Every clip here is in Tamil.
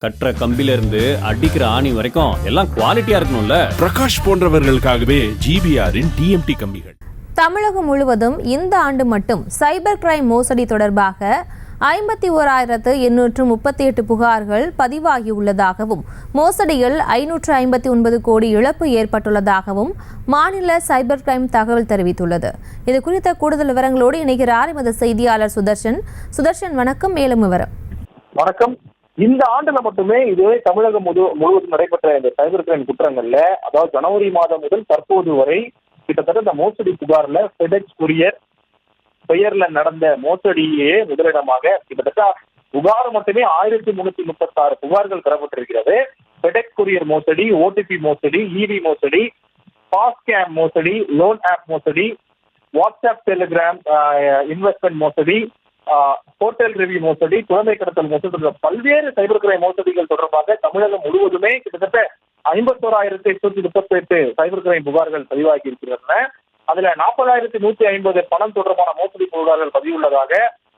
கட்டுற கம்பில இருந்து அடிக்கிற ஆணி வரைக்கும் எல்லாம் குவாலிட்டியா இருக்கணும்ல. பிரகாஷ் போன்றவர்களுக்காகவே ஜிபிஆரின் டிஎம்டி கம்பிகள். தமிழகம் முழுவதும் இந்த ஆண்டு மட்டும் சைபர் கிரைம் மோசடி தொடர்பாக 51,838 புகார்கள் பதிவாகியுள்ளதாகவும் மோசடியில் 559 கோடி இழப்பு ஏற்பட்டுள்ளதாகவும் மாநில சைபர் கிரைம் தகவல் தெரிவித்துள்ளது. இது குறித்த கூடுதல் விவரங்களோடு இணைகிறார் எமது செய்தியாளர் சுதர்ஷன். வணக்கம். மேலும் விவரம். வணக்கம். இந்த ஆண்டுல மட்டுமே இதுவரை தமிழகம் முழுவதும் நடைபெற்ற இந்த சைபர் கிரைம் குற்றங்கள்ல, அதாவது ஜனவரி மாதம் முதல் தற்போது வரை கிட்டத்தட்ட இந்த மோசடி புகார்ல ஃபெடெக்ஸ் கொரியர் பெயர்ல நடந்த மோசடியே முதலிடமாக கிட்டத்தட்ட புகார் மட்டுமே 1336 புகார்கள் பெறப்பட்டிருக்கிறது. ஃபெடெக்ஸ் கொரியர் மோசடி, ஓடிபி மோசடி, இவி மோசடி, பாஸ்கேம் மோசடி, லோன் ஆப் மோசடி, வாட்ஸ்அப் டெலிகிராம் இன்வெஸ்ட்மெண்ட் மோசடி, ஹோட்டல் ரிவ்யூ மோசடி, குழந்தை கடத்தல் மோசடி, பல்வேறு சைபர் கிரைம் மோசடிகள் தொடர்பாக தமிழகம் முழுவதுமே கிட்டத்தட்ட 51,838 சைபர் கிரைம் புகார்கள் பதிவாகி இருக்கின்றன. அதுல 40,150 பணம் தொடர்பான மோசடி புகார்கள்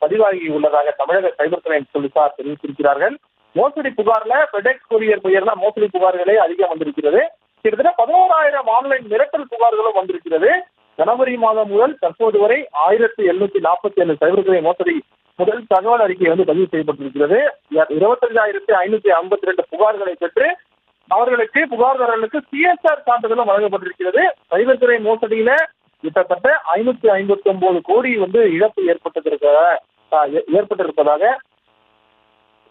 பதிவாகி உள்ளதாக தமிழக சைபர் கிரைம் போலீசார் தெரிவித்திருக்கிறார்கள். மோசடி புகார்ல ஃபெடெக்ஸ் கொரியர் பெயர்ல மோசடி புகார்களே அதிகம் வந்திருக்கிறது. கிட்டத்தட்ட 11,000 ஆன்லைன் மிரட்டல் புகார்களும் வந்திருக்கிறது. ஜனவரி மாதம் முதல் தற்போது வரை 1,747 சைபர் கிரைம் மோசடி முதல் தகவல் அறிக்கை பதிவு செய்யப்பட்டிருக்கிறது. 25,552 புகார்களை பெற்று அவர்களுக்கு புகார்தாரர்களுக்கு சிஎஸ்ஆர் சான்றிதழும் வழங்கப்பட்டிருக்கிறது. சைபர் கிரைம் மோசடியில கிட்டத்தட்ட 559 கோடி இழப்பு ஏற்பட்டிருப்பதாக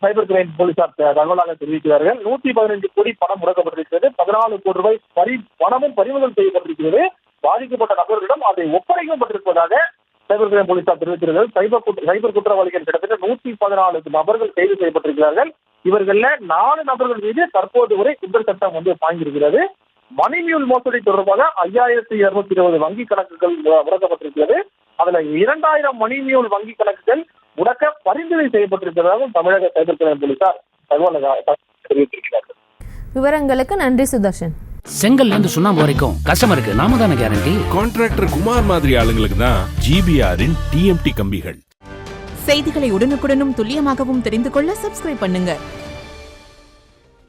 சைபர் கிரைம் போலீசார் தகவலாக தெரிவிக்கிறார்கள். 115 கோடி பணம் முடக்கப்பட்டிருக்கிறது. 14 கோடி ரூபாய் பணமும் பறிமுதல் செய்யப்பட்டிருக்கிறது. பாதிக்கப்பட்ட நபர்களிடம் அதை ஒப்படைக்கப்பட்டிருப்பதாக சைபர் கிரைம் போலீசார் தெரிவிக்கிறார்கள். சைபர் குற்றவாளிகள் கிட்டத்தட்ட 114 நபர்கள் கைது செய்யப்பட்டிருக்கிறார்கள். இவர்கள 4 நபர்கள் மீது தற்போது வரை குற்ற சட்டம் பாய்ந்திருக்கிறது. மணிமியூல் மோசடி தொடர்பாக 5,220 வங்கி கணக்குகள் முடக்கப்பட்டிருக்கிறது. அதுல 2,000 மணிமியூல் வங்கி கணக்குகள் முடக்க பரிந்துரை செய்யப்பட்டிருக்கிறதாகவும் தமிழக சைபர் கிரைம் போலீசார் தகவல் தெரிவித்திருக்கிறார்கள். விவரங்களுக்கு நன்றி சுதர்ஷன். செங்கல்ல இருந்து சுண்ணாம்பு வரைக்கும் கஸ்டமருக்கு நாம தானே கேரண்டி. கான்ட்ராக்டர் குமார் மாதிரி ஆளுங்களுக்கு தான் ஜிபிஆரின் டிஎம்டி கம்பிகள். செய்திகளை உடனுக்குடனும் துல்லியமாகவும் தெரிந்து கொள்ள சப்ஸ்கிரைப் பண்ணுங்க.